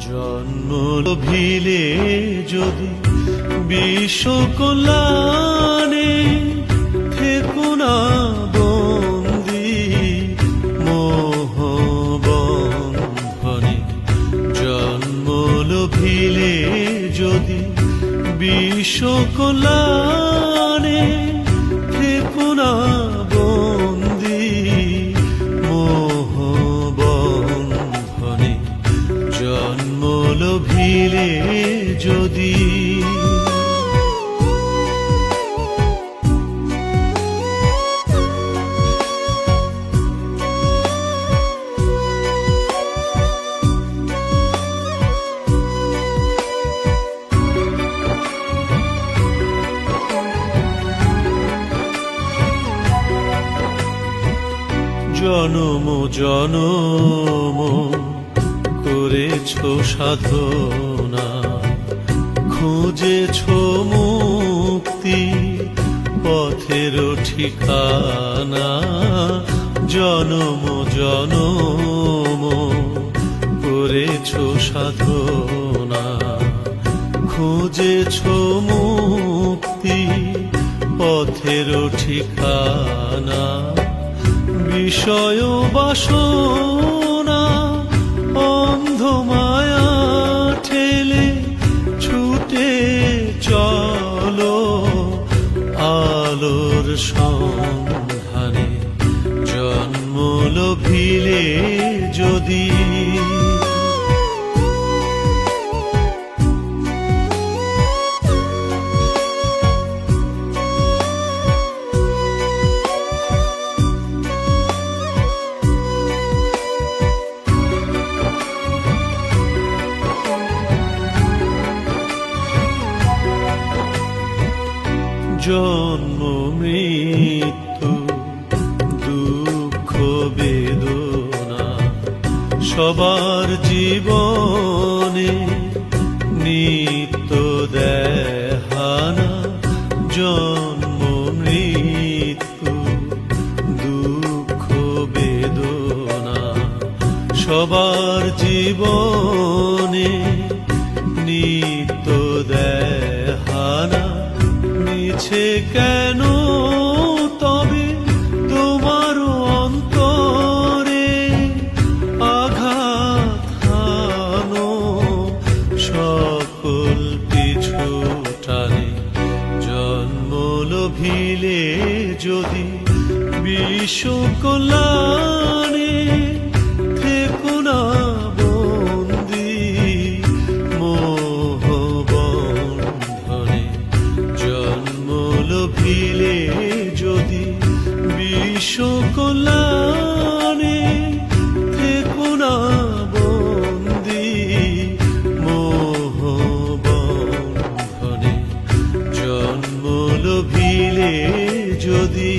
জন্ম লোভিলে যদি বিশ্বকল্যাণে থেকো না বন্দি মোহবন্ধনে। জন্ম লোভিলে যদি বিশ্বকল্যাণে থেকো না বন্দি মোহবন্ধনে। জন্ম লোভিলে যদি জনম জনম করেছ সাধনা, খুঁজেছ মুক্তি পথের ঠিকানা। জনম জনম করেছ সাধনা, খুঁজেছ মুক্তি পথের ঠিকানা। বিষয় বাসনা অন্ধ মায়া ঠেলে ছুটে চলো আলোর সন্ধানে। জন্ম লোভিলে যদি জন্ম মৃত্যু দুঃখ বেদনা সবার জীবনে নিত্য দেহানা। জন্ম মৃত্যু দুঃখ বেদনা সবার জীবনে নিত্য দেহানা। মিছে কেন তবে তোমার অন্তরে আঘাত হানো সকল পিছু টানে। জন্ম লোভিলে যদি বিশ্বকল্যাণে থেকো না বন্দি মোহবন্ধনে। জন্ম লোভিলে যদি বিশ্বকল্যাণে থেকো না বন্দি মোহবন্ধনে। জন্ম লোভিলে যদি